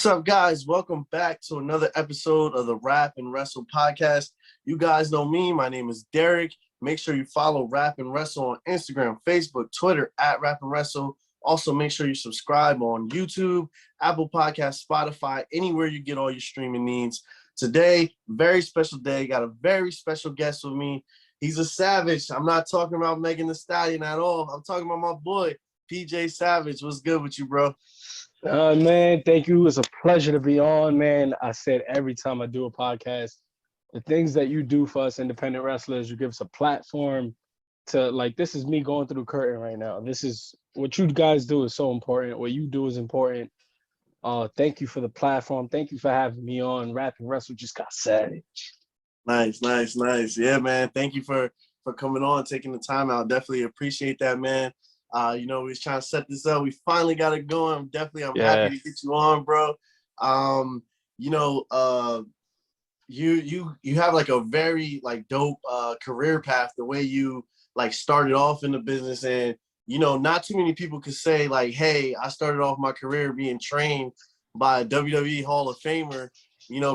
What's up, guys? Welcome back to another episode of the Rap and Wrestle podcast. You guys know me. My name is Derek. Make sure you follow Rap and Wrestle on Instagram, Facebook, Twitter at Rap and Wrestle. Also, make sure you subscribe on YouTube, Apple Podcasts, Spotify, anywhere you get all your streaming needs. Today, very special day. Got a very special guest with me. He's a savage. I'm not talking about Megan Thee Stallion at all. I'm talking about my boy, PJ Savage. What's good with you, bro? Man, thank you. It's a pleasure to be on, man. I said every time I do a podcast, the things that you do for us independent wrestlers, you give us a platform to, like, this is me going through the curtain right now. This is what you guys do is so important. What you do is important. Thank you for the platform. Thank you for having me on. RapnWrestle just got savage. Nice. Yeah, man. Thank you for coming on, taking the time out. Definitely appreciate that, man. We was trying to set this up. We finally got it going. I'm happy to get you on, bro. You have like a very like dope career path, the way you like started off in the business. And not too many people could say like, hey, I started off my career being trained by a WWE Hall of Famer,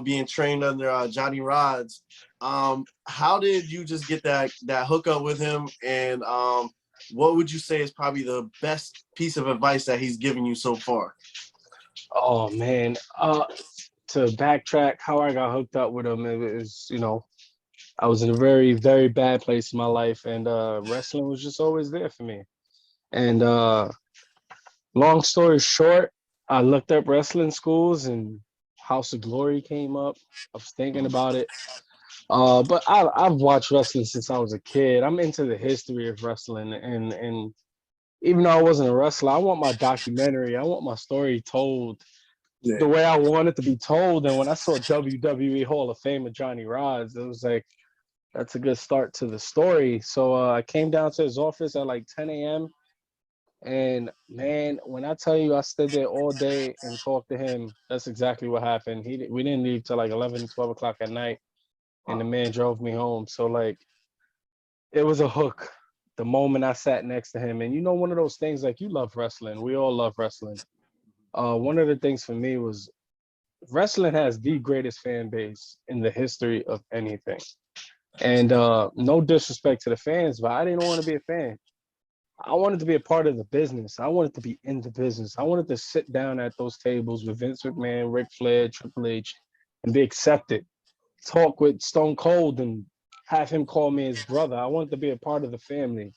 being trained under Johnny Rodz. How did you just get that hookup with him? And what would you say is probably the best piece of advice that he's given you so far? Oh, man. To backtrack, how I got hooked up with him, it was, I was in a very, very bad place in my life, and wrestling was just always there for me. And long story short, I looked up wrestling schools, and House of Glory came up. I was thinking about it. But I've watched wrestling since I was a kid. I'm into the history of wrestling, and even though I wasn't a wrestler, I want my documentary. I want my story told the way I want it to be told. And when I saw WWE Hall of Famer Johnny Rodz, it was like, that's a good start to the story. So I came down to his office at like 10 a.m. And man, when I tell you I stood there all day and talked to him, that's exactly what happened. We didn't leave till like 11, 12 o'clock at night. And the man drove me home. So like, it was a hook the moment I sat next to him. And one of those things, like, you love wrestling. We all love wrestling. One of the things for me was wrestling has the greatest fan base in the history of anything. And no disrespect to the fans, but I didn't want to be a fan. I wanted to be a part of the business. I wanted to be in the business. I wanted to sit down at those tables with Vince McMahon, Ric Flair, Triple H, and be accepted. Talk with Stone Cold and have him call me his brother. I wanted to be a part of the family.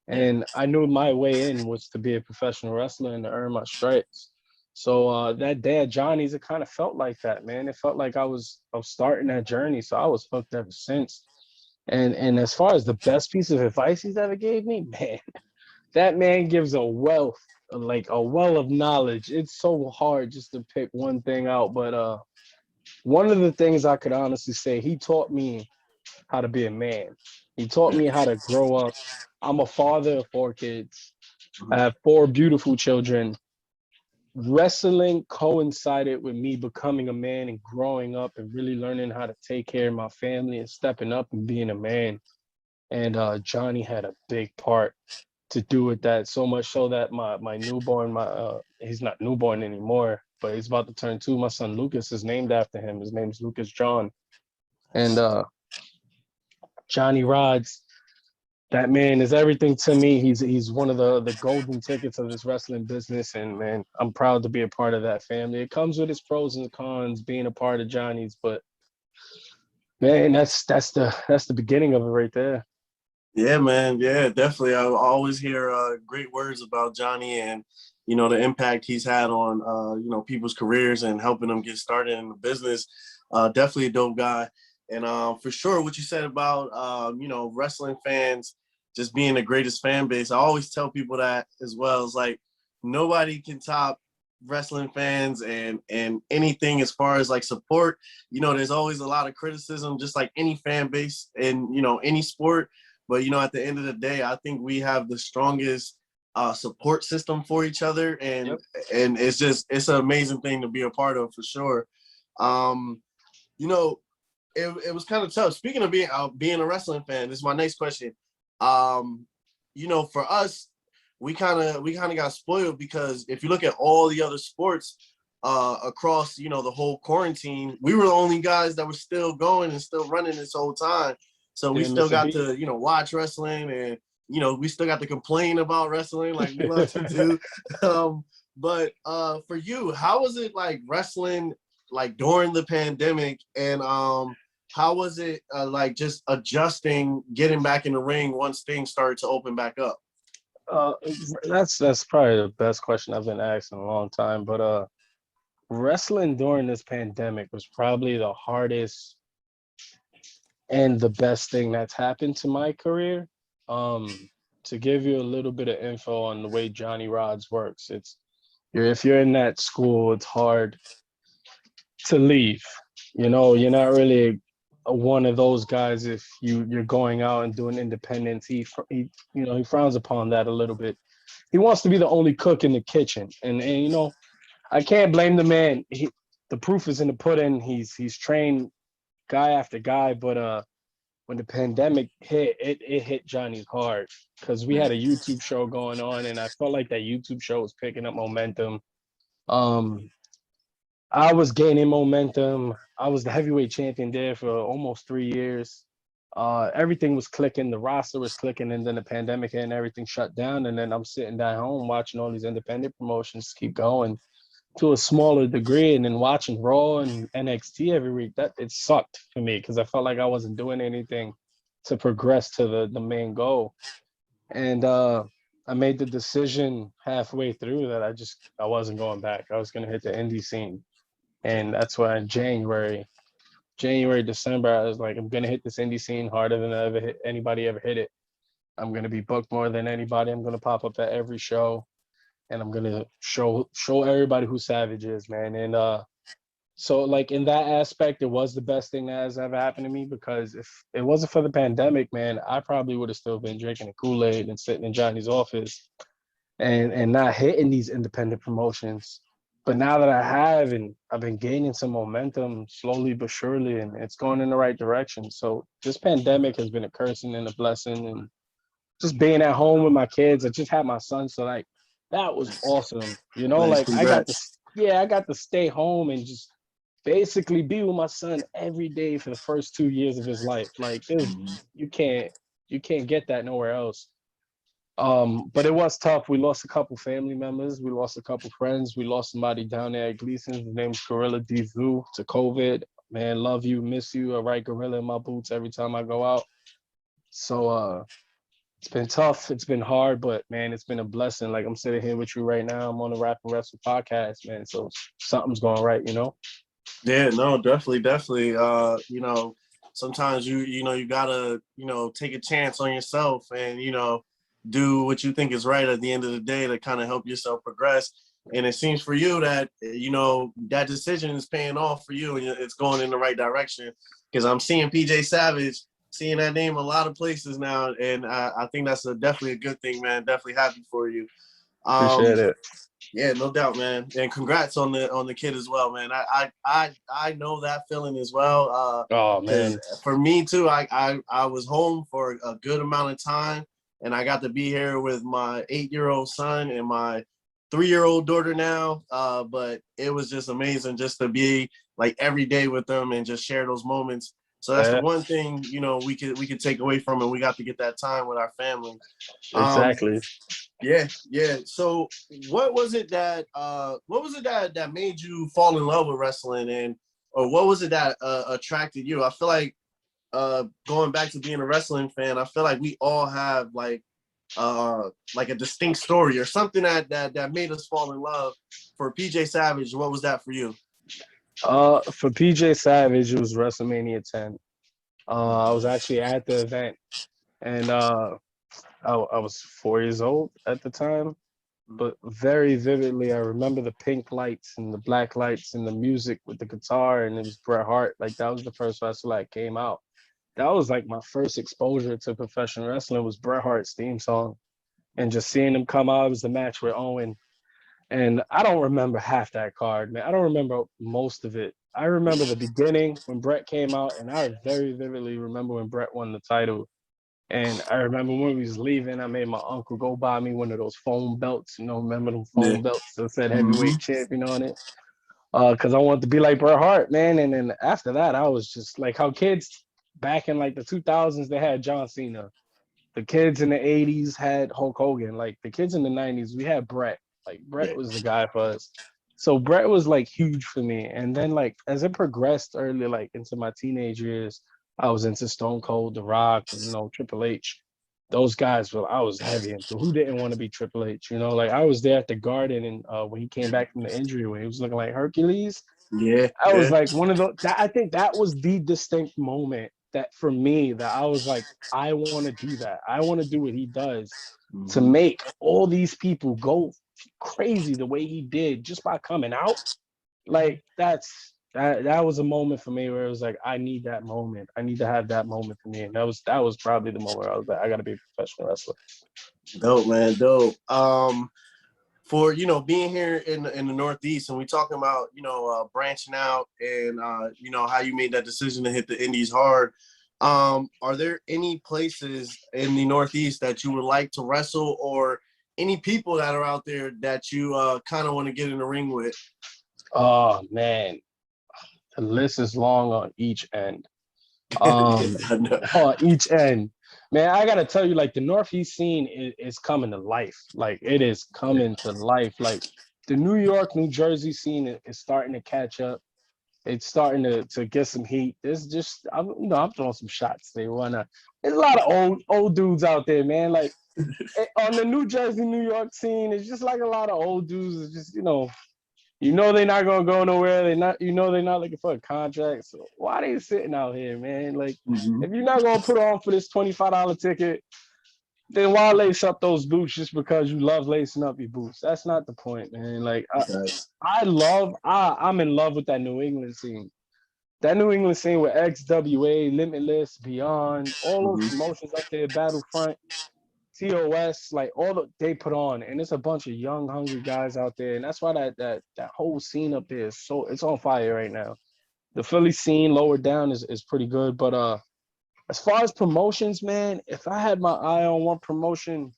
And I knew my way in was to be a professional wrestler and to earn my stripes. So that day at Johnny's, it kind of felt like that, man. It felt like I was starting that journey. So I was hooked ever since. And as far as the best piece of advice he's ever gave me, man, that man gives a well of knowledge. It's so hard just to pick one thing out. But one of the things I could honestly say, he taught me how to be a man. He taught me how to grow up. I'm a father of 4 kids. I have 4 beautiful children. Wrestling coincided with me becoming a man and growing up and really learning how to take care of my family and stepping up and being a man. And Johnny had a big part to do with that, so much so that my newborn, he's not newborn anymore, but he's about to turn 2. My son Lucas is named after him. His name's Lucas John. And Johnny Rodz, that man is everything to me. He's one of the golden tickets of this wrestling business, and man, I'm proud to be a part of that family. It comes with its pros and cons being a part of Johnny's, but man, that's the beginning of it right there. Yeah, man. Yeah, definitely. I always hear great words about Johnny and, the impact he's had on, people's careers and helping them get started in the business. Definitely a dope guy. And for sure, what you said about, wrestling fans just being the greatest fan base, I always tell people that as well. It's like nobody can top wrestling fans and anything as far as like support. There's always a lot of criticism, just like any fan base in, any sport. But, at the end of the day, I think we have the strongest support system for each other. And and it's an amazing thing to be a part of for sure. It was kind of tough. Speaking of being a wrestling fan, this is my next question. For us, we kind of got spoiled because if you look at all the other sports, across, you know, the whole quarantine, we were the only guys that were still going and still running this whole time. So we Didn't still miss a got beat. to, you know, watch wrestling, and, you know, we still got to complain about wrestling like we love to do. But for you, how was it like wrestling like during the pandemic, and how was it like just adjusting, getting back in the ring once things started to open back up? Uh, that's probably the best question I've been asked in a long time. But wrestling during this pandemic was probably the hardest and the best thing that's happened to my career. Um, to give you a little bit of info on the way Johnny Rods works, if you're in that school, it's hard to leave. You know, you're not really one of those guys if you're going out and doing independence. He he frowns upon that a little bit. He wants to be the only cook in the kitchen, and you know, I can't blame the man. The proof is in the pudding. He's trained guy after guy, but when the pandemic hit, it hit Johnny hard because we had a YouTube show going on, and I felt like that YouTube show was picking up momentum. Um, I was gaining momentum. I was the heavyweight champion there for almost 3 years. Everything was clicking, the roster was clicking, and then the pandemic hit and everything shut down. And then I'm sitting down home watching all these independent promotions keep going to a smaller degree, and then watching Raw and NXT every week. That it sucked for me because I felt like I wasn't doing anything to progress to the main goal. And I made the decision halfway through that I wasn't going back. I was gonna hit the indie scene. And that's why in December, I was like, I'm gonna hit this indie scene harder than anybody ever hit it. I'm gonna be booked more than anybody. I'm gonna pop up at every show, and I'm gonna show everybody who Savage is, man. And so like in that aspect, it was the best thing that has ever happened to me because if it wasn't for the pandemic, man, I probably would have still been drinking a Kool-Aid and sitting in Johnny's office and not hitting these independent promotions. But now that I have, and I've been gaining some momentum slowly but surely, and it's going in the right direction. So this pandemic has been a cursing and a blessing, and just being at home with my kids. I just had my son, so like that was awesome. You know, Man, like congrats. I got to stay home and just basically be with my son every day for the first 2 years of his life. Like you can't you can't get that nowhere else. But it was tough. We lost a couple family members. We lost a couple friends. We lost somebody down there at Gleason's. His name's Gorilla Divu to COVID. Man, love you, miss you. I write Gorilla in my boots every time I go out. So it's been tough. It's been hard, but man, it's been a blessing. Like I'm sitting here with you right now. I'm on the Rap and Wrestle podcast, man. So something's going right, you know? Yeah, no, definitely, definitely. You know, sometimes you know, you gotta, you know, take a chance on yourself and, you know, do what you think is right at the end of the day to kind of help yourself progress. And it seems for you that, you know, that decision is paying off for you and it's going in the right direction. Because I'm seeing PJ Savage, seeing that name a lot of places now, and I think that's definitely a good thing, man. Definitely happy for you. Um, Appreciate it. yeah, no doubt, man. And congrats on the kid as well, man. I know that feeling as well. Oh Because man. for me too, I was home for a good amount of time, and I got to be here with my 8-year-old son and my 3-year-old daughter now. But it was just amazing just to be like every day with them and just share those moments. So that's the Yeah, one thing, you know, we could take away from it. We got to get that time with our family. Um, exactly. yeah, yeah. So what was it that made you fall in love with wrestling, and or what was it that attracted you? I feel going back to being a wrestling fan, I feel like we all have like a distinct story or something that made us fall in love. For PJ Savage, what was that for you? For PJ Savage, it was WrestleMania 10. I was actually at the event, and I was 4 years old at the time, but very vividly, I remember the pink lights and the black lights and the music with the guitar, and it was Bret Hart. Like that was the first wrestler that came out. That was like my first exposure to professional wrestling was Bret Hart's theme song, and just seeing him come out. It was the match with Owen, and I don't remember half that card, man. I don't remember most of it. I remember the beginning when Bret came out, and I very vividly remember when Bret won the title. And I remember when we was leaving, I made my uncle go buy me one of those foam belts. You know, remember them Yeah. foam belts that said Mm-hmm. heavyweight champion on it? because I wanted to be like Bret Hart, man. And then after that, I was just like how kids back in like the 2000s they had John Cena. The kids in the 80s had Hulk Hogan. Like the kids in the 90s, we had Bret. Like Bret Yeah. was the guy for us. So Bret was like huge for me. And then like as it progressed early, like into my teenage years, I was into Stone Cold, The Rock, Triple H. Those guys were I was heavy into. Who didn't want to be Triple H? Like I was there at the Garden and when he came back from the injury when he was looking like Hercules. Yeah. I was Yeah. like one of the I think that was the distinct moment that for me that I was like, I want to do that. I want to do what he does to Mm-hmm. make all these people go crazy the way he did just by coming out. Like that was a moment for me where it was like, I need that moment. I need to have that moment for me. And that was probably the moment where I was like, I gotta be a professional wrestler. Dope, man. Dope. For being here in the Northeast, and we talking about branching out and how you made that decision to hit the Indies hard. Are there any places in the Northeast that you would like to wrestle, or any people that are out there that you kind of want to get in the ring with? Oh man, the list is long on each end. Um, I know. on each end, man, I gotta tell you, like the Northeast scene is coming to life. Like it is coming to life. Like the New York, New Jersey scene is starting to catch up. It's starting to get some heat. There's just I'm throwing some shots. There's a lot of old dudes out there, man. Like on the New Jersey, New York scene, it's just like a lot of old dudes. It's just they're not gonna go nowhere. They're not looking for a contract. So why they sitting out here, man? Like, Mm-hmm. if you're not gonna put on for this $25 ticket, then why lace up those boots just because you love lacing up your boots? That's not the point, man. Like, I'm in love with that New England scene. That New England scene with XWA, Limitless, Beyond, all those Mm-hmm. promotions up there, Battlefront, TOS, like all they put on, and it's a bunch of young, hungry guys out there, and that's why that whole scene up there is it's on fire right now. The Philly scene lower down is pretty good, but as far as promotions, man, if I had my eye on one promotion,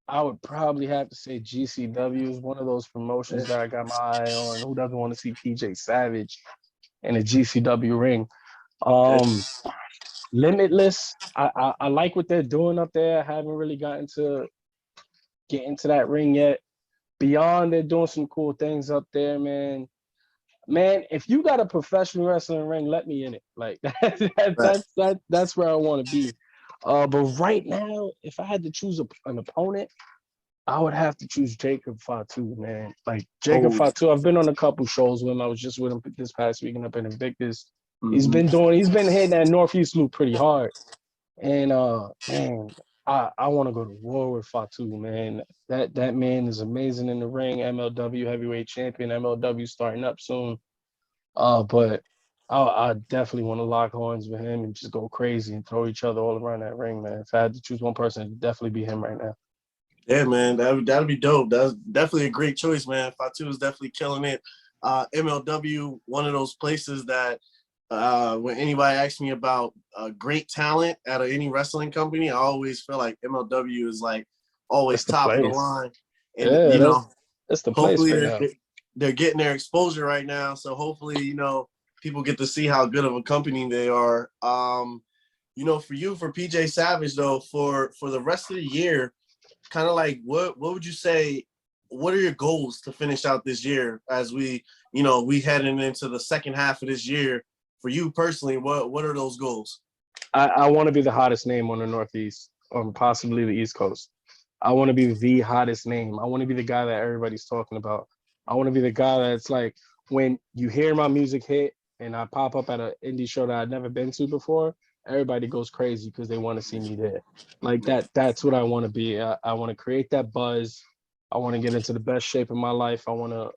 I would probably have to say GCW is one of those promotions that I got my eye on. Who doesn't want to see PJ Savage in a GCW ring? Um, Limitless, I like what they're doing up there. I haven't really gotten to get into that ring yet. Beyond, they're doing some cool things up there, man. Man, if you got a professional wrestling ring, let me in it. Like Right. that's where I want to be. But right now, if I had to choose an opponent, I would have to choose Jacob Fatu, man. Like Jacob Oh. Fatu, I've been on a couple shows with him. I was just with him this past weekend up in Invictus. Mm-hmm. He's been hitting that Northeast loop pretty hard. And man, I want to go to war with Fatu, man. That man is amazing in the ring. MLW heavyweight champion. MLW starting up soon. But I definitely want to lock horns with him and just go crazy and throw each other all around that ring, man. If I had to choose one person, it'd definitely be him right now. Yeah, man, that'd be dope. That's definitely a great choice, man. Fatu is definitely killing it. MLW, one of those places that when anybody asks me about great talent at any wrestling company, I always feel like MLW is like always That's the top of the place. line. And Yeah, that's the place hopefully right now. they're getting their exposure right now. So hopefully, people get to see how good of a company they are. For you, for PJ Savage though, for the rest of the year, kind of like what would you say, what are your goals to finish out this year as we heading into the second half of this year? For you personally, what are those goals? I want to be the hottest name on the Northeast or possibly the East Coast. I want to be the hottest name. I want to be the guy that everybody's talking about. I want to be the guy that's like when you hear my music hit and I pop up at an indie show that I've never been to before, everybody goes crazy because they want to see me there. Like that's what I want to be. I want to create that buzz. I want to get into the best shape of my life. I want to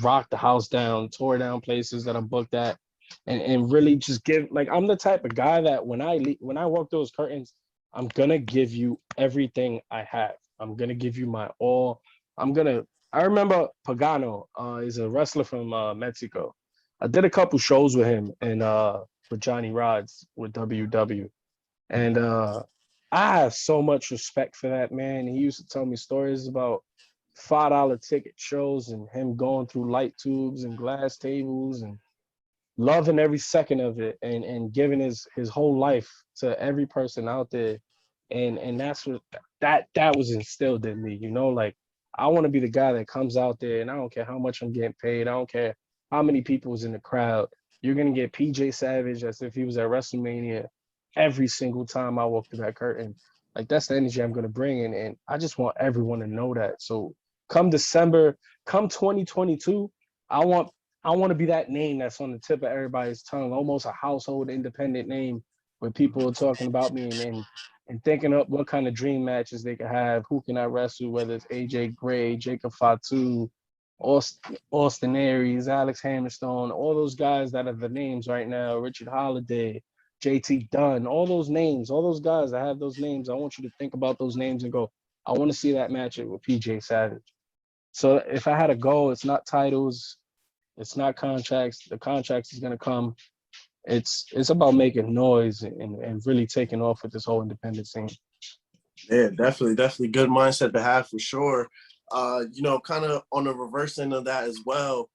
rock the house down, tour down places that I'm booked at, and really just give like I'm the type of guy that when I walk those curtains, I'm gonna give you everything I have. I'm gonna give you my all. I remember Pagano, is a wrestler from Mexico. I did a couple shows with him and with Johnny Rods with WW. And I have so much respect for that man. He used to tell me stories about $5 ticket shows and him going through light tubes and glass tables and loving every second of it and giving his whole life to every person out there. And that's what that was instilled in me, like I want to be the guy that comes out there and I don't care how much I'm getting paid. I don't care how many people was in the crowd. You're gonna get PJ Savage as if he was at WrestleMania every single time I walk through that curtain. Like that's the energy I'm gonna bring in, and I just want everyone to know that. So come December, come 2022, I want I want to be that name that's on the tip of everybody's tongue, almost a household independent name where people are talking about me and thinking up what kind of dream matches they could have, who can I wrestle, whether it's AJ Gray, Jacob Fatu, Austin Aries, Alex Hammerstone, all those guys that are the names right now, Richard Holiday, JT Dunn, all those names, all those guys that have those names. I want you to think about those names and go, I want to see that matchup with PJ Savage. So if I had a goal, it's not titles, it's not contracts. The contracts is gonna come. It's about making noise and really taking off with this whole independent scene. Yeah, definitely good mindset to have for sure. Kind of on the reverse end of that as well.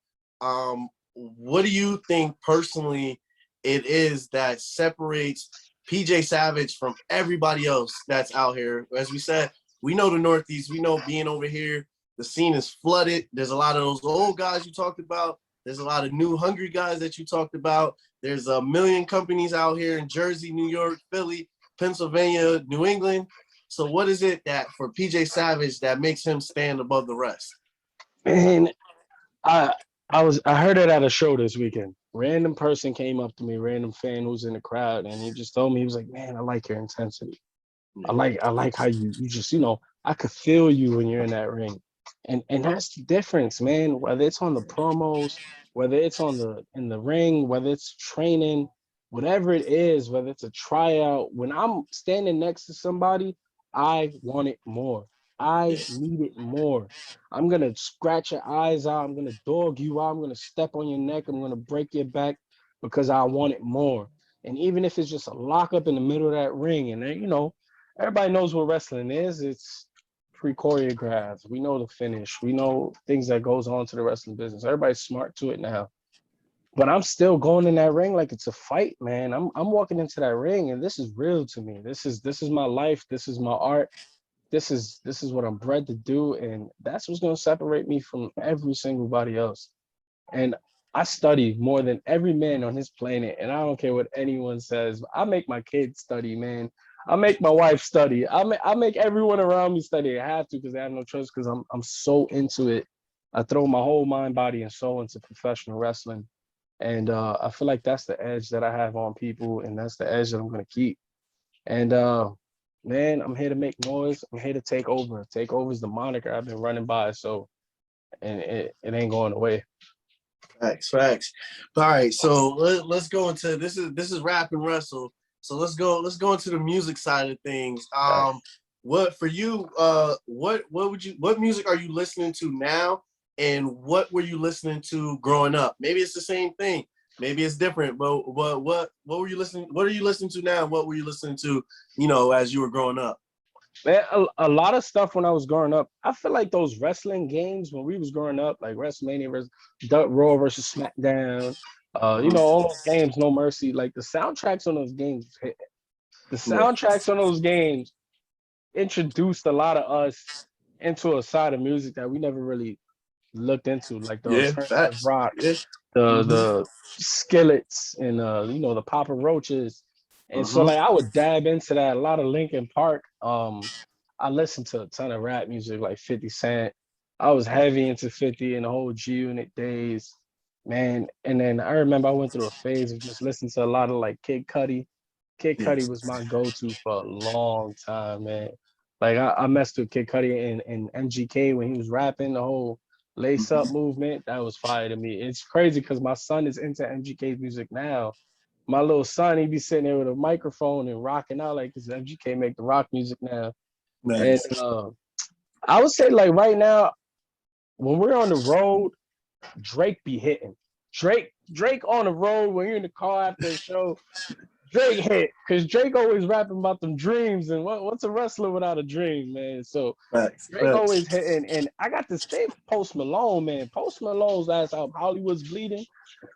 What do you think personally it is that separates PJ Savage from everybody else that's out here? As we said, we know the Northeast, we know being over here, the scene is flooded. There's a lot of those old guys you talked about. There's a lot of new hungry guys that you talked about. There's a million companies out here in Jersey, New York, Philly, Pennsylvania, New England. So what is it that for PJ Savage that makes him stand above the rest? Man, I I heard it at a show this weekend. Random person came up to me, random fan who's in the crowd, and he just told me, he was like, "Man, I like your intensity. I like how you just, I could feel you when you're in that ring." And that's the difference, man. Whether it's on the promos, whether it's on the in the ring, whether it's training, whatever it is, whether it's a tryout, when I'm standing next to somebody, I want it more. I need it more. I'm gonna scratch your eyes out. I'm gonna dog you out. I'm gonna step on your neck. I'm gonna break your back because I want it more. And even if it's just a lockup in the middle of that ring, and then, everybody knows what wrestling is. It's pre-choreographed. We know the finish. We know things that goes on to the wrestling business. Everybody's smart to it now. But I'm still going in that ring like it's a fight, man. I'm walking into that ring and this is real to me. This is my life. This is my art. This is what I'm bred to do. And that's what's gonna separate me from every single body else. And I study more than every man on this planet, and I don't care what anyone says. I make my kids study, man. I make my wife study. I make everyone around me study. I have to because I have no choice because I'm so into it. I throw my whole mind, body, and soul into professional wrestling, and I feel like that's the edge that I have on people, and that's the edge that I'm gonna keep. And man, I'm here to make noise. I'm here to take over. Take over is the moniker I've been running by, so and it ain't going away. Facts. All right, so let's go into this is rap and wrestle. So let's go into the music side of things. What for you? What music are you listening to now, and what were you listening to growing up? Maybe it's the same thing. Maybe it's different. But what were you listening? What are you listening to now? What were you listening to? As you were growing up. Man, a lot of stuff when I was growing up, I feel like those wrestling games when we was growing up, like WrestleMania versus Raw versus SmackDown, all those games, No Mercy, like the soundtracks on those games, the Yeah. soundtracks on those games introduced a lot of us into a side of music that we never really looked into, like the Yeah. alternative Facts. rock, Yeah. the Mm-hmm. the skillets and the Papa Roaches. And so Mm-hmm. like I would dab into that a lot of Linkin Park. I listened to a ton of rap music like 50 Cent. I was heavy into 50 and the whole G Unit days, man. And then I remember I went through a phase of just listening to a lot of like Kid Cudi. Kid Cudi Yes. was my go-to for a long time, man. Like I messed with Kid Cudi and MGK when he was rapping the whole lace up Mm-hmm. movement. That was fire to me. It's crazy because my son is into MGK's music now. My little son, he be sitting there with a microphone and rocking out like because MGK make the rock music now. And Nice. I would say like right now, when we're on the road, Drake be hitting. Drake on the road when you're in the car after a show. Drake hit because Drake always rapping about them dreams and what's a wrestler without a dream, man. So Facts, Drake facts. always hitting, and I got this thing with Post Malone, man. Post Malone's last album, Hollywood's Bleeding.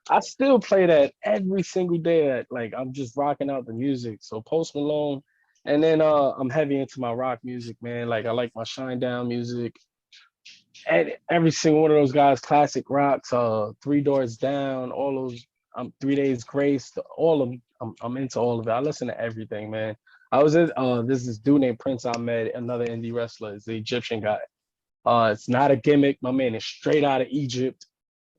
I still play that every single day. That like I'm just rocking out the music. So Post Malone, and then I'm heavy into my rock music, man. Like I like my Shine Down music, and every single one of those guys, classic rocks, Three Doors Down, all those, 3 Days Grace, all of them. I'm into all of it. I listen to everything, man. I was in there's this dude named Prince Ahmed, another indie wrestler. He's the Egyptian guy. It's not a gimmick. My man is straight out of Egypt.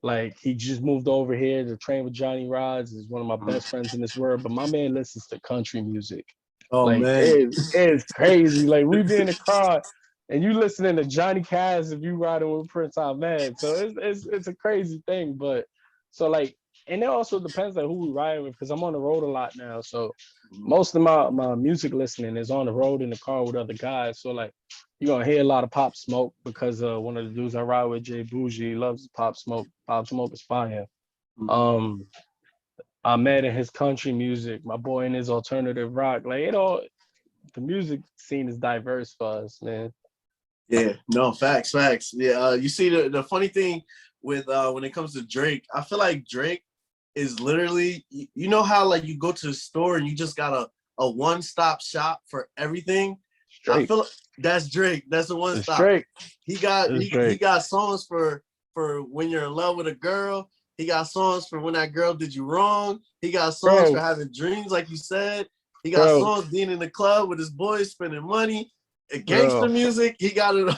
Like he just moved over here to train with Johnny Rods. Is one of my best friends in this world. But my man listens to country music. Oh Like man. it is crazy. Like we be in the car and you listening to Johnny Cash if you riding with Prince Ahmed. So it's a crazy thing. But so like, and it also depends on who we ride with because I'm on the road a lot now. So most of my music listening is on the road in the car with other guys. So like you're gonna hear a lot of Pop Smoke because one of the dudes I ride with, Jay Bougie, loves Pop Smoke. Pop Smoke is fire. Um Ahmed and his country music, my boy and his alternative rock. Like it all, the music scene is diverse for us, man. Yeah, no, facts, facts. Yeah, you see the funny thing with when it comes to Drake, I feel like Drake is literally, you know how like you go to the store and you just got a one-stop shop for everything. I Drake. feel like that's Drake. That's the one It's stop. Drake. He got It's he Drake. got songs for when you're in love with a girl. He got songs for when that girl did you wrong. He got songs for Bro, having dreams, like you said. He got bro, songs being in the club with his boys spending money. Gangster bro, music, he got it.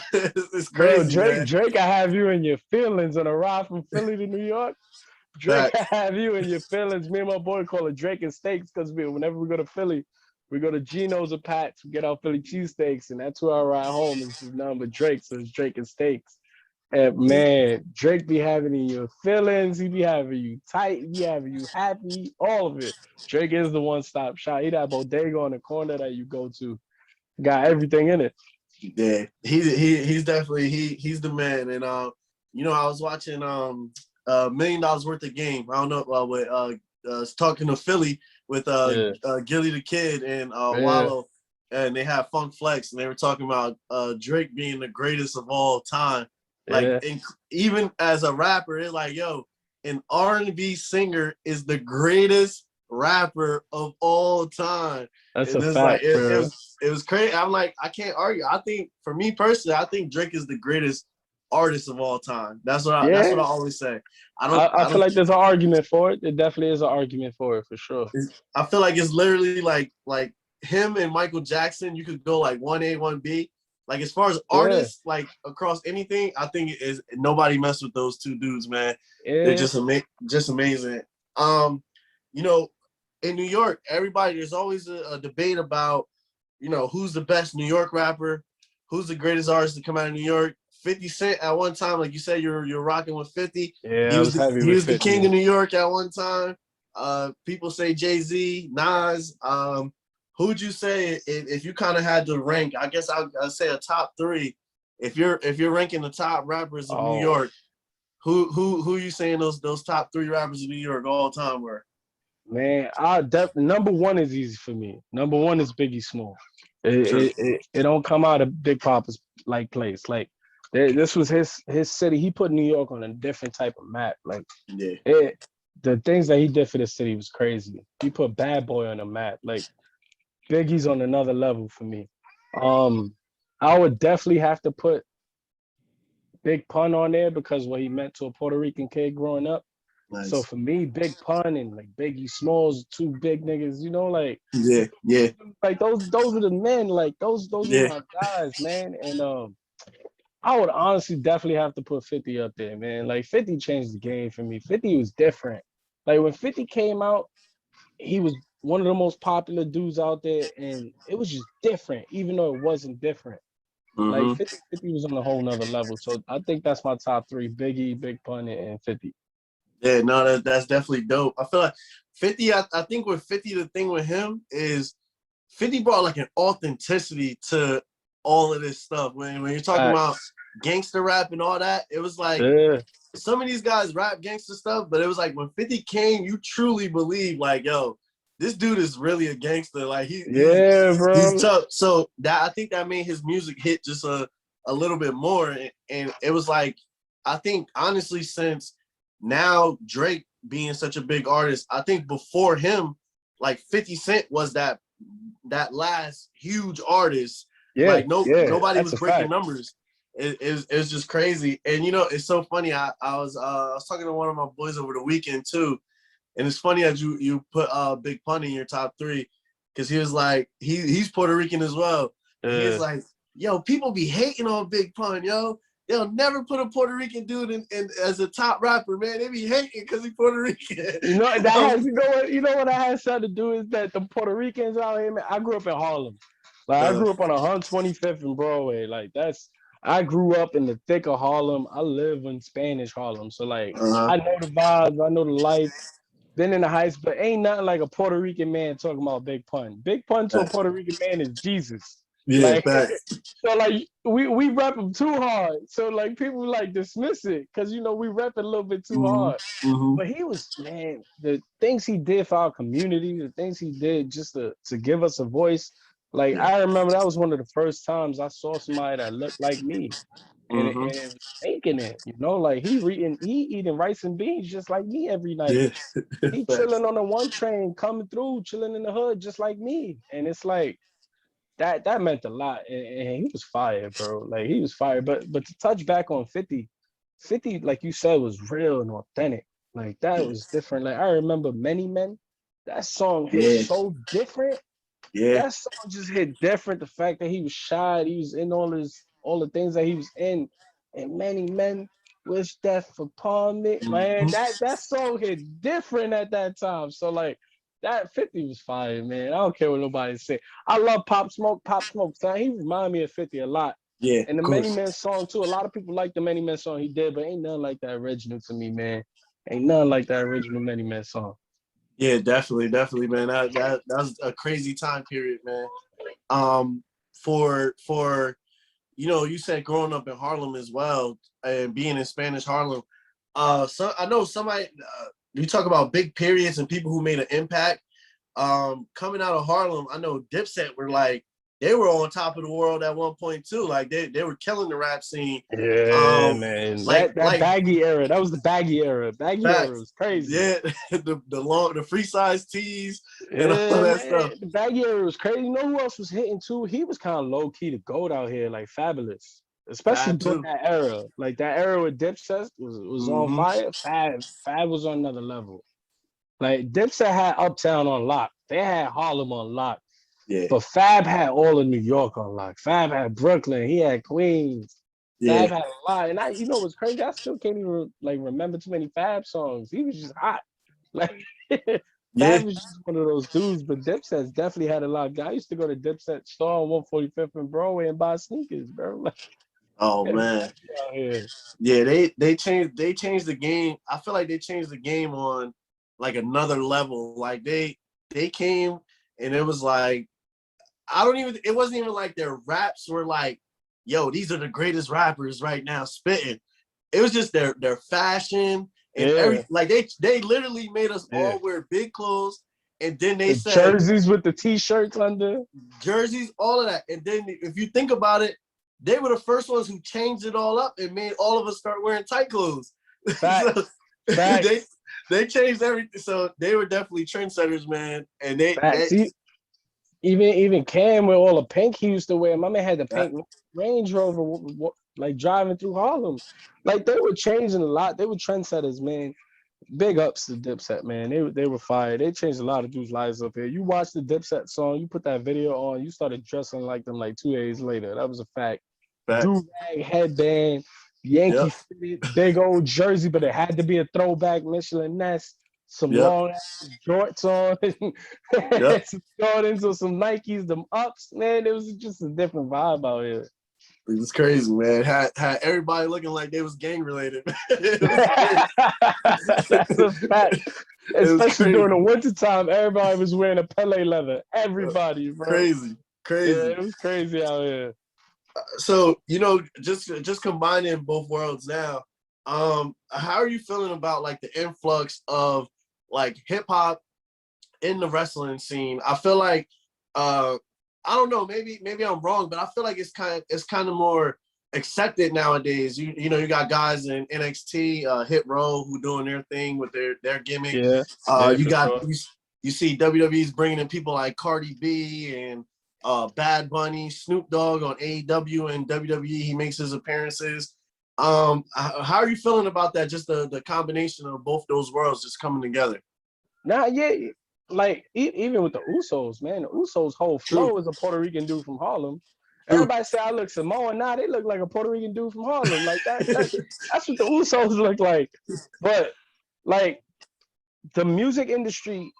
It's bro, crazy, Drake, man. Drake, I have you in your feelings on a ride from Philly to New York. Drake, I Facts. have you in your feelings. Me and my boy call it Drake and Steaks because whenever we go to Philly, we go to Geno's or Pat's, we get our Philly cheesesteaks, and that's where I ride home. It's just nothing but Drake, so it's Drake and Steaks. And man, Drake be having in your feelings. He be having you tight. He be having you happy. All of it. Drake is the one-stop shop. He that bodega on the corner that you go to. Got everything in it. Yeah, he's definitely he's the man. And you know, I was watching $1 million worth of game. I don't know with talking to Philly with Yeah, Gilly the Kid and yeah, Wallow, and they had Funk Flex, and they were talking about Drake being the greatest of all time. Like, yeah. even as a rapper, it's like, yo, an R&B singer is the greatest rapper of all time. That's And a it's like fact, bro. it was crazy. I'm like, I can't argue. I think for me personally, I think Drake is the greatest artist of all time. That's what Yeah, I always say. I I feel don't like there's an argument for it. There definitely is an argument for it, for sure. I feel like it's literally like him and Michael Jackson. You could go like 1A, 1B. Like as far as Yeah, artists, like across anything, I think it is nobody mess with those two dudes, man. They're yeah. just amazing. You know, in New York, there's always a debate about, you know, who's the best New York rapper, who's the greatest artist to come out of New York. 50 Cent at one time, like you said, you're rocking with 50. Yeah, I was heavy He with was the king 50. of New York at one time. People say Jay-Z, Nas. Who'd you say if you kind of had to rank? I guess I'd say a top three. If you're ranking the top rappers of New Oh, York, who are you saying those top three rappers of New York all time were? man, number one is easy for me. Number one is Biggie Small. True. It don't come out of Big Papa's like place. Like this was his city. He put New York on a different type of map. Like Yeah. it, the things that he did for the city was crazy. He put Bad Boy on the map. Like Biggie's on another level for me. Um, I would definitely have to put Big Pun on there because what he meant to a Puerto Rican kid growing up. So Nice. for me, Big Pun and like Biggie Smalls, two big niggas, you know, Yeah. Yeah. like those are the men, like those were Yeah. my guys, man. And I would honestly definitely have to put 50 up there, man. Like 50 changed the game for me. 50 was different. Like when 50 came out, he was one of the most popular dudes out there, and it was just different, even though it wasn't different. Like Mm-hmm. 50 was on a whole nother level. So I think that's my top three: Biggie, Big Pun, and 50. Yeah, no, that's definitely dope. I feel like 50, I think with 50, the thing with him is 50 brought like an authenticity to all of this stuff. When you're talking about Facts. gangster rap and all that, it was like Yeah. some of these guys rap gangster stuff, but it was like when 50 came, you truly believe like, yo, this dude is really a gangster. Like Yeah, he's bro. tough. So that I think that made his music hit just a little bit more. And it was like, I think honestly, since now Drake being such a big artist, I think before him, like 50 Cent was that last huge artist. Yeah, Like yeah, nobody that's was a breaking fact. numbers. It's just crazy. And you know, it's so funny. I was talking to one of my boys over the weekend too. And it's funny that you put Big Pun in your top 3, because he was like, he's Puerto Rican as well. And he was like, yo, people be hating on Big Pun, yo. They'll never put a Puerto Rican dude in as a top rapper, man. They be hating because he's Puerto Rican. You know that has you know what that has something to do is that the Puerto Ricans out here, man. I grew up in Harlem. Like I grew up on 125th and Broadway. Like I grew up in the thick of Harlem. I live in Spanish Harlem. So like Uh-huh. I know the vibes, I know the life. Been in the heights, but ain't nothing like a Puerto Rican man talking about Big Pun. Big Pun to a Puerto Rican man is Jesus. Yeah, Like facts. so like we rep him too hard. So like people like dismiss it because you know we rep it a little bit too Mm-hmm. hard. Mm-hmm. But he was, man, the things he did for our community, the things he did just to give us a voice. Like Yeah. I remember that was one of the first times I saw somebody that looked like me Mm-hmm. and it was making it, you know, like he eating rice and beans just like me every night. Yeah. He Facts. chilling on the one train coming through, chilling in the hood just like me. And it's like that meant a lot. And he was fired, bro. Like he was fired. But to touch back on 50, 50, like you said, was real and authentic. Like that Yeah. was different. Like I remember Many Men. That song hit Yeah. so different. Yeah. That song just hit different. The fact that he was shy, he was in all the things that he was in, and Many Men wish death upon me. Man, Mm-hmm. that song hit different at that time. So like that 50 was fire, man. I don't care what nobody say. I love Pop Smoke. Pop Smoke, son. He reminded me of 50 a lot. Yeah, And of the Many course. Men song too. A lot of people like the Many Men song he did, but ain't nothing like that original to me, man. Ain't nothing like that original Many Men song. Yeah, definitely, man. That was a crazy time period, man. For you know, you said growing up in Harlem as well and being in Spanish Harlem. So I know somebody. You talk about big periods and people who made an impact. Coming out of Harlem, I know Dipset were like they were on top of the world at one point too. Like they were killing the rap scene. Yeah, man. That Like baggy era. That was the baggy era. Baggy era facts. was crazy. Yeah, the free size tees and all Yeah, that stuff. man. The baggy era was crazy. You know who else was hitting too? He was kind of low key to goat out here, like Fabulous. Especially Fab during too. that era. Like that era with Dipset was on Mm-hmm. fire. Fab was on another level. Like Dipset had Uptown on lock. They had Harlem on lock. Yeah, But Fab had all of New York on lock. Fab had Brooklyn. He had Queens. Fab yeah, had a lot. And you know what's crazy? I still can't even like remember too many Fab songs. He was just hot. Like yeah. Fab was just one of those dudes. But Dipset's definitely had a lot. I used to go to Dipset store on 145th and Broadway and buy sneakers, bro. Like Oh man, out here. yeah. They changed the game. I feel like they changed the game on like another level. Like they came and it was like I don't even. It wasn't even like their raps were like, yo, these are the greatest rappers right now spitting. It was just their fashion and Yeah, every like they literally made us yeah. all wear big clothes, and then they The said jerseys with the t-shirts under. jerseys, all of that. And then if you think about it, they were the first ones who changed it all up and made all of us start wearing tight clothes. So Facts. they Facts. they changed everything. So they were definitely trendsetters, man. And Facts. Even Cam with all the pink he used to wear. My man had the that pink Range Rover, like driving through Harlem. Like they were changing a lot. They were trendsetters, man. Big ups to Dipset, man. They were fired. They changed a lot of dudes' lives up here. You watch the Dipset song, you put that video on, you started dressing like them like 2 days later. That was a fact. Do facts. rag headband, Yankee Yep. fitted, big old jersey, but it had to be a throwback Michelin Ness. Some Yep. long ass jorts on, Yep. some Jordans or some Nikes, them ups, man. It was just a different vibe out here. It was crazy, man. Had everybody looking like they was gang related. It was crazy. That's a fact. It was Especially during the crazy. winter time, everybody was wearing a Pele leather. Everybody, bro. Crazy. Yeah, Crazy. it was crazy out here. So, you know, just combining both worlds now, how are you feeling about like the influx of like hip hop in the wrestling scene, I feel like I don't know, maybe I'm wrong, but I feel like it's kind of more accepted nowadays. You know, you got guys in NXT, Hit Row, who doing their thing with their gimmick. Yeah, yeah, You for got sure. you see WWE's bringing in people like Cardi B and Bad Bunny, Snoop Dogg on AEW and WWE. He makes his appearances. How are you feeling about that? Just the combination of both those worlds just coming together. Now, yeah, like even with the Usos, man, the Usos' whole True, flow is a Puerto Rican dude from Harlem. true. Everybody say I look Samoan. Now they look like a Puerto Rican dude from Harlem. Like that's what the Usos look like. But like the music industry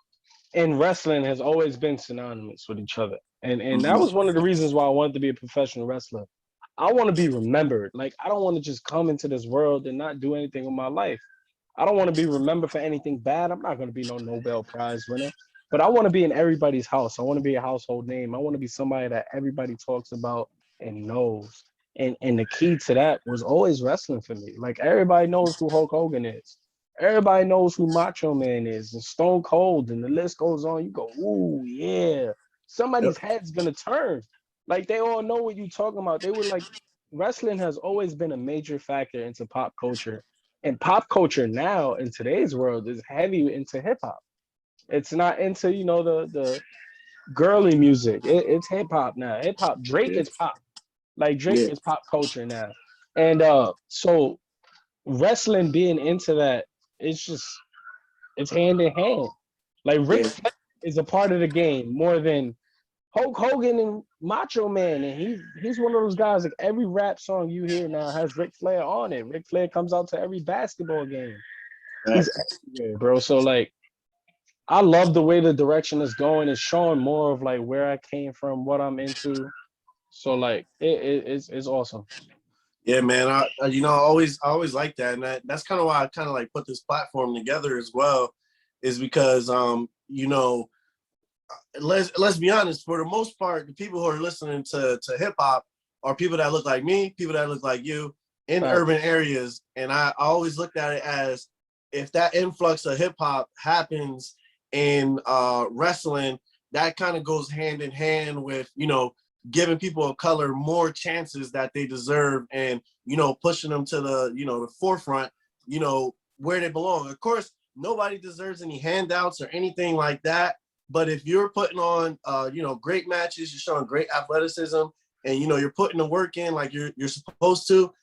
and wrestling has always been synonymous with each other. And that was one of the reasons why I wanted to be a professional wrestler. I want to be remembered. Like I don't want to just come into this world and not do anything with my life. I don't want to be remembered for anything bad. I'm not going to be no Nobel Prize winner, but I want to be in everybody's house. I want to be a household name. I want to be somebody that everybody talks about and knows. And the key to that was always wrestling for me. Like everybody knows who Hulk Hogan is. Everybody knows who Macho Man is and Stone Cold, and the list goes on. You go, ooh, yeah. Yep. Somebody's head's gonna turn. Like they all know what you're talking about. They were like, wrestling has always been a major factor into pop culture, and pop culture now in today's world is heavy into hip hop. It's not into the girly music. It's hip hop now. Hip hop. Drake Yeah, is pop. Like Drake yeah, is pop culture now, and so wrestling being into that, it's just it's hand in hand. Like Ric yeah. Flair is a part of the game more than Hulk Hogan and Macho Man, and he's one of those guys. Like every rap song you hear now has Ric Flair on it. Ric Flair comes out to every basketball game. He's Facts. everywhere, bro. So like, I love the way the direction is going. It's showing more of like where I came from, what I'm into. So like, it's awesome. Yeah, man. I always like that, and that's kind of why I kind of like put this platform together as well, is because let's be honest. For the most part, the people who are listening to hip hop are people that look like me, people that look like you in Facts. urban areas, and I always looked at it as if that influx of hip hop happens in wrestling, that kind of goes hand in hand with giving people of color more chances that they deserve, and pushing them to the forefront, where they belong. Of course, nobody deserves any handouts or anything like that, but if you're putting on great matches, you're showing great athleticism, and you're putting the work in like you're supposed to,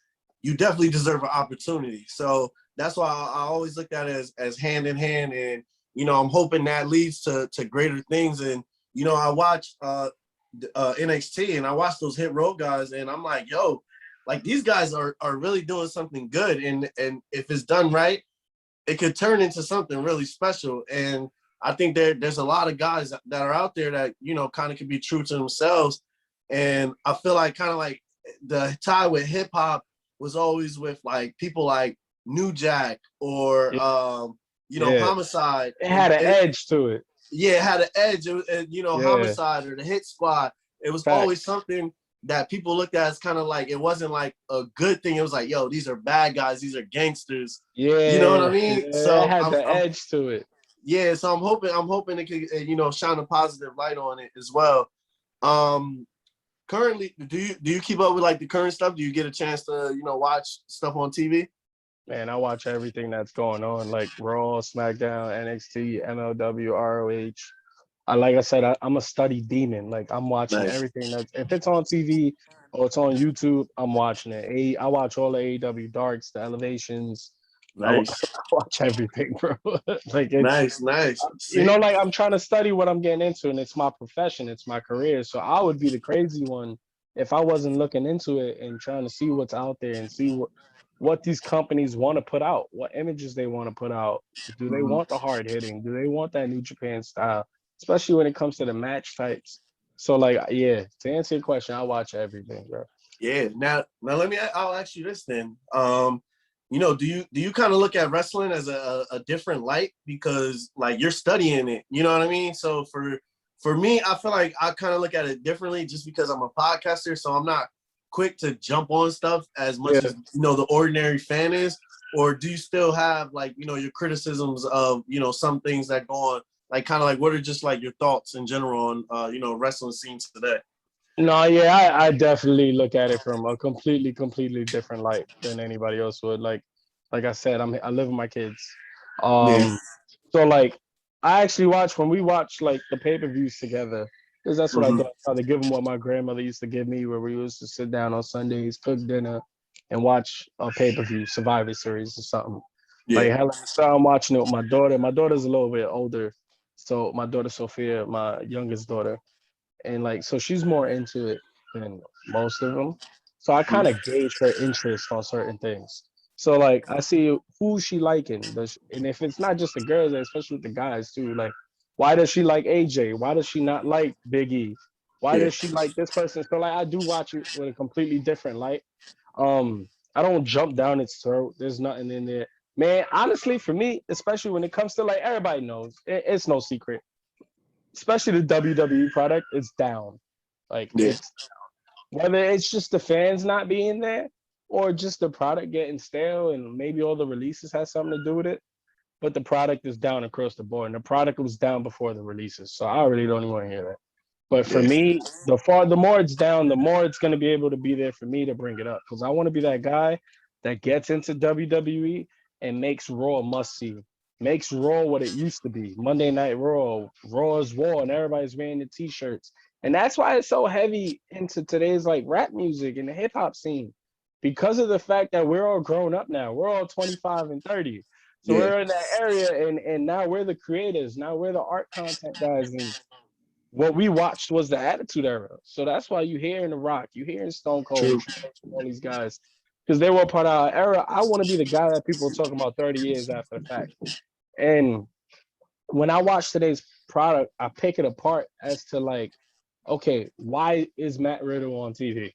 you definitely deserve an opportunity. So that's why I always look at it as hand in hand, and I'm hoping that leads to greater things. And I watch NXT, and I watch those Hit Row guys, and I'm like, yo, like these guys are really doing something good, and if it's done right, it could turn into something really special. And I think there's a lot of guys that are out there that kind of can be true to themselves, and I feel like kind of like the tie with hip hop was always with like people like New Jack or Yeah, yeah. Homicide, It and had an edge to it. yeah, it had an edge. And, Yeah, Homicide or the Hit Squad. It was always facts. something that people looked at as kind of like, it wasn't like a good thing. It was like, yo, these are bad guys. These are gangsters. You know what I Yeah, mean? yeah, it So had I'm, the I'm edge to it. yeah. So I'm hoping it could, shine a positive light on it as well. Um, Currently, do you keep up with like the current stuff? Do you get a chance to, watch stuff on TV? Man, I watch everything that's going on, like Raw, SmackDown, NXT, MLW, ROH. Like I said, I'm a study demon. Like I'm watching Nice, everything that's if it's on TV or it's on YouTube, I'm watching it. I watch all the AEW darks, the elevations. nice, I watch everything, bro. Like it's nice. See, like I'm trying to study what I'm getting into, and it's my profession, it's my career. So I would be the crazy one if I wasn't looking into it and trying to see what's out there and see what these companies want to put out, what images they want to put out. Do they Mhm. want the hard hitting? Do they want that New Japan style? Especially when it comes to the match types. So like, yeah, to answer your question, I watch everything, bro. Yeah. Now I'll ask you this then. Do you kind of look at wrestling as a different light because like you're studying it, you know what I mean? So for me, I feel like I kind of look at it differently just because I'm a podcaster, so I'm not quick to jump on stuff as much Yeah. as the ordinary fan is. Or do you still have like your criticisms of some things that go on like kind of like what are just like your thoughts in general on wrestling scenes today? No, yeah, I definitely look at it from a completely different light than anybody else would. Like I said, I live with my kids. Yeah. So like I actually watch when we watch like the pay-per-views together, because that's what I Hmm. do. I try to give them what my grandmother used to give me, where we used to sit down on Sundays, cook dinner, and watch a pay-per-view, Survivor Series or something. Like Yeah. hell, so I'm watching it with my daughter. My daughter's a little bit older, so my daughter Sophia, my youngest daughter, and like so she's more into it than most of them. So I kind of gauge her interest on certain things. So like I see who she liking, and if it's not just the girls, especially with the guys too, like why does she like AJ? Why does she not like Big E? Why Yeah. does she like this person? So like I do watch it with a completely different light. I don't jump down its throat. There's nothing in there. Man, honestly, for me, especially when it comes to like everybody knows, it's no secret, especially the WWE product, it's down. Like Yeah. it's whether it's just the fans not being there or just the product getting stale and maybe all the releases has something to do with it. But the product is down across the board, and the product was down before the releases. So I really don't even want to hear that. But for Yeah. me, the more it's down, the more it's going to be able to be there for me to bring it up because I want to be that guy that gets into WWE and makes Raw a must see, makes Raw what it used to be. Monday Night Raw, Raw's War, and everybody's wearing the t-shirts. And that's why it's so heavy into today's like rap music and the hip hop scene because of the fact that we're all grown up now. We're all 25 and 30. So Yeah. we're in that area and now we're the creators. Now we're the art content guys and what we watched was the Attitude Era. So that's why you hear in The Rock, you hear in Stone Cold, True. Triple H, and all these guys, because they were part of our era. I want to be the guy that people are talking about 30 years after the fact. And when I watch today's product, I pick it apart as to like, okay, why is Matt Riddle on TV?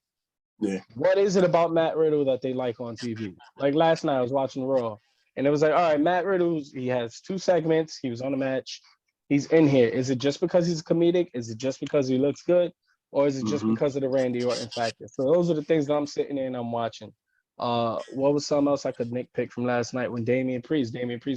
Yeah. What is it about Matt Riddle that they like on TV? Like last night, I was watching Raw, and it was like, all right, Matt Riddle's he has two segments. He was on a match. He's in here. Is it just because he's comedic? Is it just because he looks good, or is it just Hmm. because of the Randy Orton factor? So those are the things that I'm sitting there and I'm watching. What was something else I could nitpick from last night when Damian Priest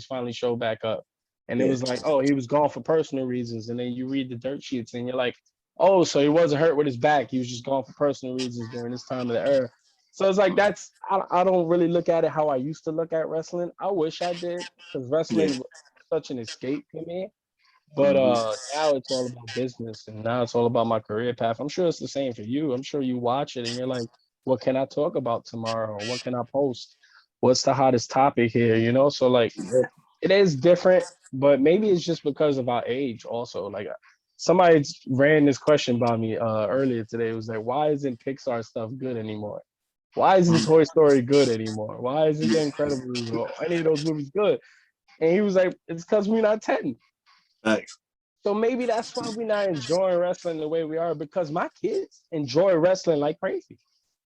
finally showed back up, and it Yeah. was like, oh, he was gone for personal reasons, and then you read the dirt sheets and you're like, oh, so he wasn't hurt with his back. He was just gone for personal reasons during this time of the era. So it's like I don't really look at it how I used to look at wrestling. I wish I did because Yeah. wrestling was such an escape for me. But Hmm. now it's all about business and now it's all about my career path. I'm sure it's the same for you. I'm sure you watch it and you're like, what can I talk about tomorrow? What can I post? What's the hottest topic here? You know, so like Yeah. it is different, but maybe it's just because of our age also. Like somebody ran this question by me earlier today. It was like, why isn't Pixar stuff good anymore? Why isn't Mhm. Toy Story good anymore? Why isn't The Yeah. Incredibles or any of those movies good? And he was like, it's because we're not 10. Thanks. So maybe that's why we're not enjoying wrestling the way we are because my kids enjoy wrestling like crazy.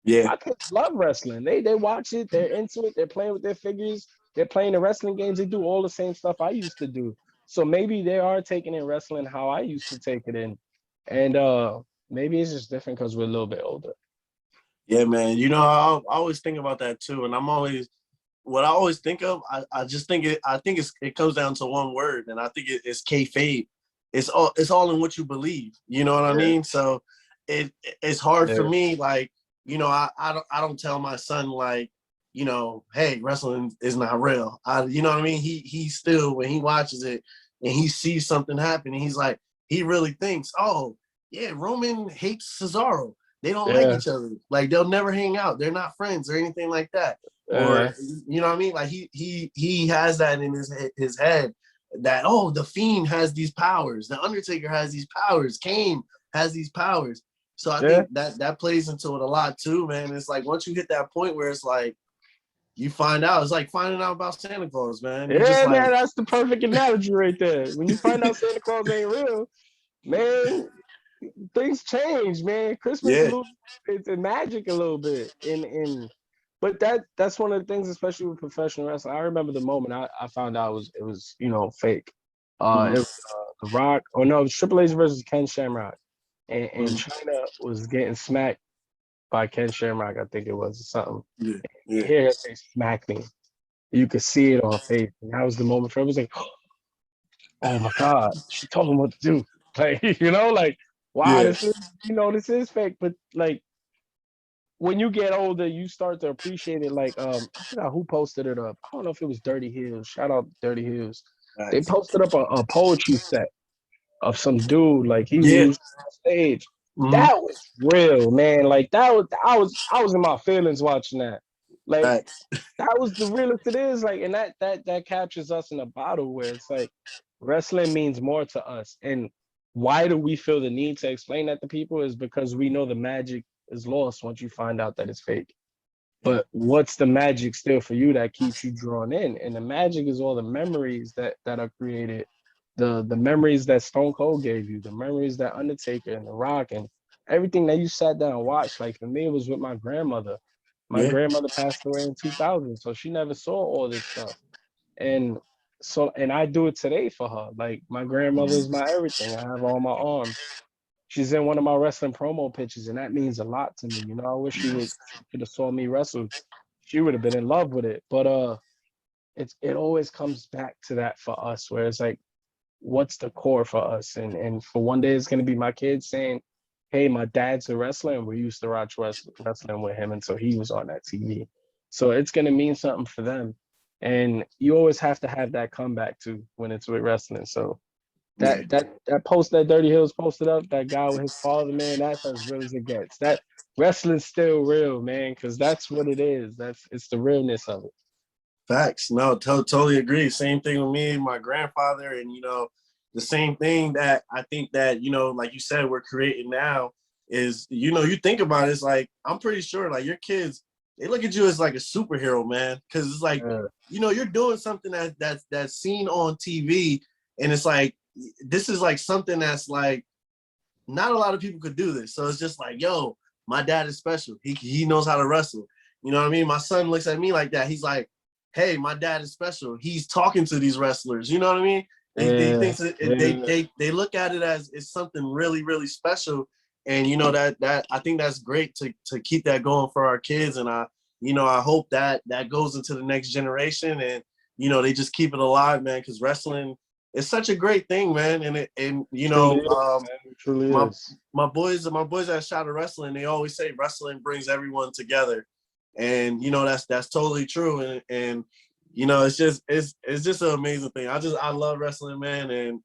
Yeah. My kids love wrestling. They watch it. They're into it. They're playing with their figures. They're playing the wrestling games. They do all the same stuff I used to do. So maybe they are taking in wrestling how I used to take it in, and maybe it's just different because we're a little bit older. Yeah, man. I always think about that too, and I'm always what I always think of. I just think it comes down to one word, and I think it's kayfabe. It's all in what you believe. You know what I Yeah, mean? So it's hard for yeah, me. Like I don't tell my son like hey, wrestling is not real. You know what I mean? He still when he watches it and he sees something happen, and he's like he really thinks, oh yeah, Roman hates Cesaro. They don't like yeah, each other. Like they'll never hang out. They're not friends or anything like that. Or uh, you know what I mean? Like he has that in his head that the Fiend has these powers, the Undertaker has these powers, Kane has these powers. So I yeah, think that plays into it a lot too, man. It's like once you hit that point where it's like you find out, it's like finding out about Santa Claus, man. You just yeah, like man. That's the perfect analogy right there. When you find out Santa Claus ain't real, man, things change, man. Christmas yeah. loses its magic a little bit. But that's one of the things, especially with professional wrestling. I remember the moment I found out it was fake. Mm-hmm. It was The Rock, or no, it was Triple H versus Ken Shamrock, and Mm-hmm. China was getting smacked by Ken Shamrock. I think it was or something. Yeah. You Yeah. hear her say "smack me." You could see it on face, and that was the moment for it was like, oh my God, she told him what to do. Like, like, wow, Yeah, this is fake. But like when you get older, you start to appreciate it. Like, I forgot who posted it up. I don't know if it was Dirty Hills. Shout out Dirty Hills. They nice. posted up a poetry set of some dude, like he Yeah. was on stage. Mm-hmm. That was real, man. Like I was in my feelings watching that. Like Facts. that was the realest it is. Like, and that captures us in a bottle where it's like wrestling means more to us. And why do we feel the need to explain that to people is because we know the magic is lost once you find out that it's fake. Yeah. But what's the magic still for you that keeps you drawn in? And the magic is all the memories that are created, the memories that Stone Cold gave you, the memories that Undertaker and The Rock and everything that you sat down and watched. Like for me, it was with my grandmother. My Yeah. grandmother passed away in 2000, so she never saw all this stuff. And and I do it today for her. Like my grandmother is my everything. I have her on my arm. She's in one of my wrestling promo pictures, and that means a lot to me. I wish she could have saw me wrestle. She would have been in love with it. But it always comes back to that for us, where it's like, what's the core for us? And for one day, it's gonna be my kids saying, "Hey, my dad's a wrestler, and we used to watch wrestling with him until he was on that TV." So it's gonna mean something for them, and you always have to have that comeback too when it's with wrestling. So Yeah. that post that Dirty Hills posted up, that guy with his father, man, that's as real as it gets. That wrestling's still real, man, because that's what it is. It's the realness of it. Facts. No, totally agree. Same thing with me, my grandfather, and the same thing that I think that like you said, we're creating now is you think about it, it's like I'm pretty sure like your kids, they look at you as like a superhero, man, because it's like Yeah. you're doing something that's seen on TV, and it's like this is like something that's like not a lot of people could do this. So it's just like, yo, my dad is special. He knows how to wrestle. You know what I mean? My son looks at me like that. He's like, hey, my dad is special. He's talking to these wrestlers. You know what I mean? They Yeah, think that yeah, they look at it as it's something really really special, and that I think that's great to keep that going for our kids, and I hope that goes into the next generation, and they just keep it alive, man, because wrestling is such a great thing, man, and truly is, man. It truly my is. my boys that shot at wrestling, they always say wrestling brings everyone together, and that's totally true, and it's just an amazing thing. I love wrestling, man, and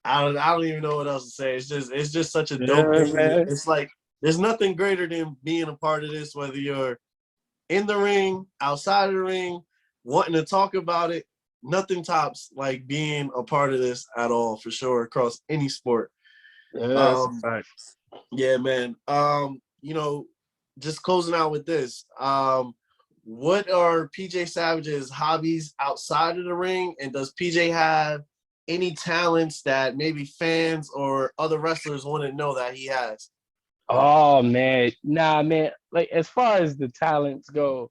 I don't even know what else to say. It's just such a dope Yeah, thing, and man. it's like there's nothing greater than being a part of this, whether you're in the ring, outside of the ring, wanting to talk about it. Nothing tops like being a part of this at all, for sure, across any sport. Yeah, that's a Um, fact. yeah, man. Just closing out with this. What are PJ Savage's hobbies outside of the ring? And does PJ have any talents that maybe fans or other wrestlers want to know that he has? Oh man, nah, man. Like as far as the talents go,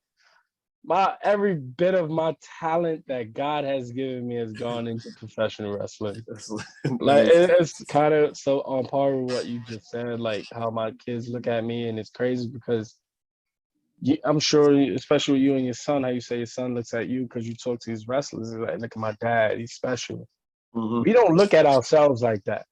my every bit of my talent that God has given me has gone into professional wrestling. Like Nice. it's kind of so on par with what you just said, like how my kids look at me, and it's crazy because I'm sure, especially with you and your son, how you say your son looks at you because you talk to these wrestlers. Like, look at my dad, he's special. Mm-hmm. We don't look at ourselves like that.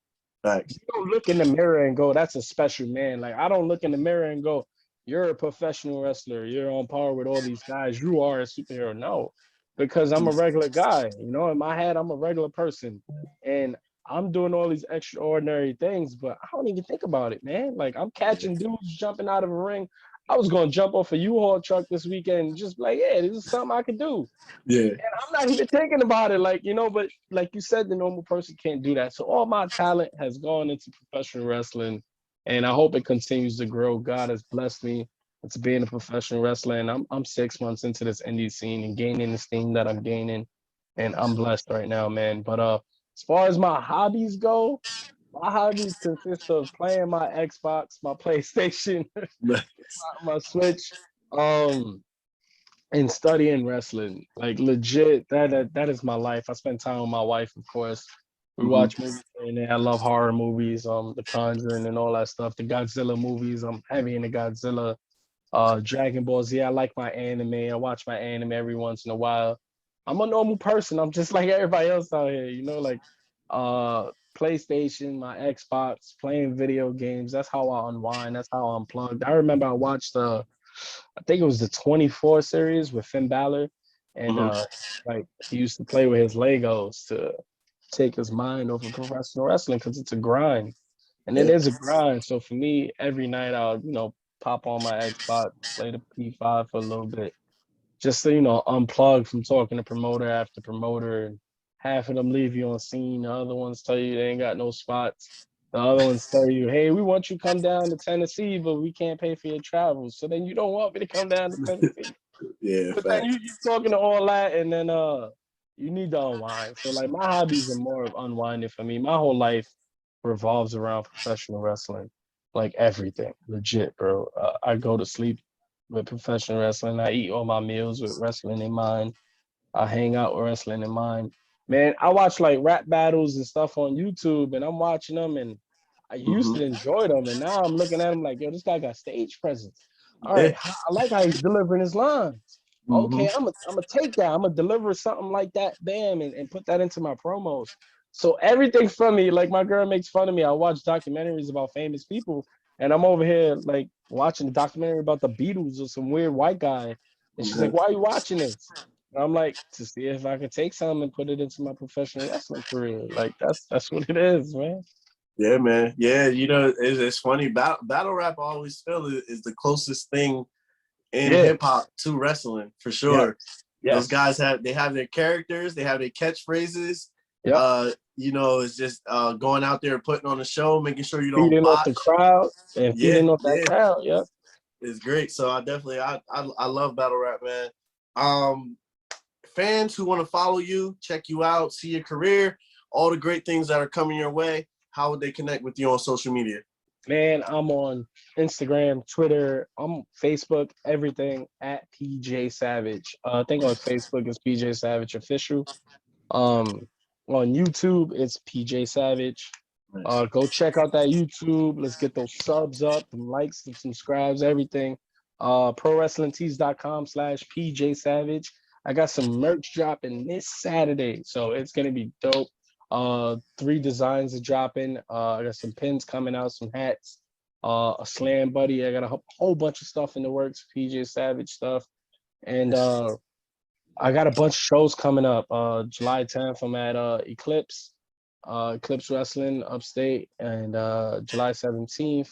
Thanks. You don't look in the mirror and go, "That's a special man." Like I don't look in the mirror and go, "You're a professional wrestler. You're on par with all these guys. You are a superhero." No, because I'm a regular guy. In my head, I'm a regular person, and I'm doing all these extraordinary things, but I don't even think about it, man. Like I'm catching dudes jumping out of a ring. I was gonna jump off a U-Haul truck this weekend and just like, yeah, this is something I could do. Yeah. And I'm not even thinking about it, but like you said, the normal person can't do that. So all my talent has gone into professional wrestling, and I hope it continues to grow. God has blessed me into being a professional wrestler, and I'm 6 months into this indie scene and gaining the steam that I'm gaining, and I'm blessed right now, man. But as far as my hobbies go, my hobbies consist of playing my Xbox, my PlayStation, my Switch. Um, and studying wrestling, like legit, that is my life. I spend time with my wife, of course. We Mm-hmm. watch movies here and there. I love horror movies, The Conjuring and all that stuff. The Godzilla movies, I'm heavy into Godzilla. Dragon Ball Z, I like my anime. I watch my anime every once in a while. I'm a normal person. I'm just like everybody else out here, like PlayStation, my Xbox, playing video games. That's how I unwind. That's how I unplugged. I remember I watched I think it was the 24 series with Finn Balor, and Hmm. like he used to play with his Legos to take his mind off of professional wrestling because it's a grind, and it Yeah. is a grind. So for me, every night I'll pop on my Xbox, play the P5 for a little bit, just to unplug from talking to promoter after promoter. And half of them leave you on scene. The other ones tell you they ain't got no spots. The other ones tell you, hey, we want you to come down to Tennessee, but we can't pay for your travel. So then you don't want me to come down to Tennessee. Yeah, But then facts. you talking to all that, and then you need to unwind. So like my hobbies are more of unwinding for me. My whole life revolves around professional wrestling, like everything, legit, bro. I go to sleep with professional wrestling. I eat all my meals with wrestling in mind. I hang out with wrestling in mind. Man, I watch like rap battles and stuff on YouTube, and I'm watching them, and I used Hmm. to enjoy them, and now I'm looking at him like, yo, this guy got stage presence. All Yeah. right, I like how he's delivering his lines. Hmm. Okay, I'm gonna take that. I'm gonna deliver something like that, bam, and put that into my promos. So everything from me, like my girl makes fun of me. I watch documentaries about famous people, and I'm over here like watching a documentary about the Beatles or some weird white guy, and she's like, "Why are you watching this?" And I'm like, to see if I could take something and put it into my professional wrestling career. Like that's what it is, man. Yeah, man. Yeah, it's funny. Battle rap, I always feel is the closest thing in Yeah. hip hop to wrestling for Yes. sure. Those Yes. guys have their characters, they have their catchphrases. Yep. It's just going out there putting on a show, making sure you don't Feeding off the botch. crowd and Yeah, feeding off that yeah, crowd. Yep. it's great. So I definitely I love battle rap, man. Um, Fans who want to follow you, check you out, see your career, all the great things that are coming your way, how would they connect with you on social media? Man, I'm on Instagram, Twitter, I'm Facebook, everything at PJ Savage. I think on Facebook it's PJ Savage Official. Um, on YouTube, it's PJ Savage. Nice. Go check out that YouTube. Let's get those subs up, some likes, some subscribes, everything. ProWrestlingTees.com/PJ Savage. I got some merch dropping this Saturday, so it's gonna be dope. 3 designs are dropping. I got some pins coming out, some hats, a slam buddy. I got a whole bunch of stuff in the works, PJ Savage stuff, and I got a bunch of shows coming up. July 10th, I'm at Eclipse Wrestling upstate, and July 17th,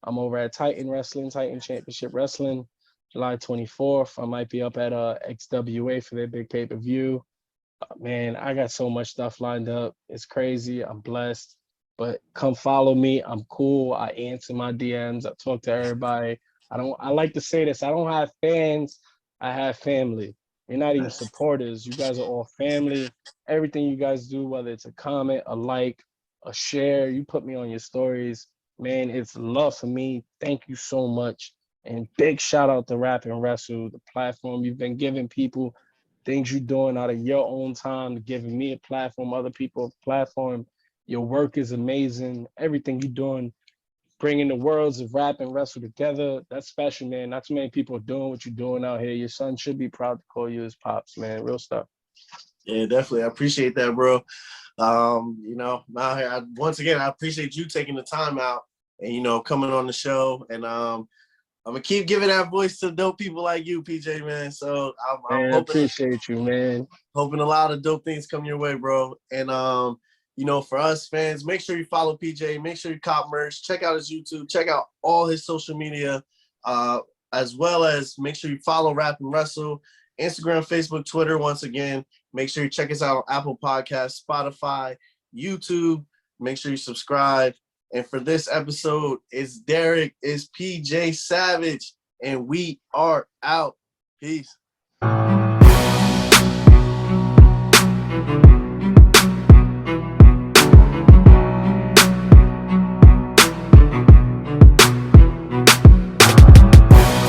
I'm over at Titan Wrestling, Titan Championship Wrestling. July 24th, I might be up at XWA for their big pay-per-view. Man, I got so much stuff lined up. It's crazy. I'm blessed. But come follow me. I'm cool. I answer my DMs. I talk to everybody. I like to say this. I don't have fans. I have family. You're not even supporters. You guys are all family. Everything you guys do, whether it's a comment, a like, a share, you put me on your stories. Man, it's love for me. Thank you so much. And big shout out to Rap and Wrestle, the platform you've been giving people, things you're doing out of your own time, giving me a platform, other people a platform. Your work is amazing. Everything you're doing, bringing the worlds of rap and wrestle together, that's special, man. Not too many people are doing what you're doing out here. Your son should be proud to call you his pops, man. Real stuff. Yeah, definitely. I appreciate that, bro. Once again, I appreciate you taking the time out and coming on the show. And I'm gonna keep giving that voice to dope people like you, PJ, man. So I'm Man, I appreciate you, man. hoping a lot of dope things come your way, bro. And for us fans, make sure you follow PJ, make sure you cop merch, check out his YouTube, check out all his social media, as well as make sure you follow Rap and Wrestle, Instagram, Facebook, Twitter. Once again, make sure you check us out on Apple Podcasts, Spotify, YouTube. Make sure you subscribe. And for this episode, it's Derek, it's PJ Savage, and we are out. Peace.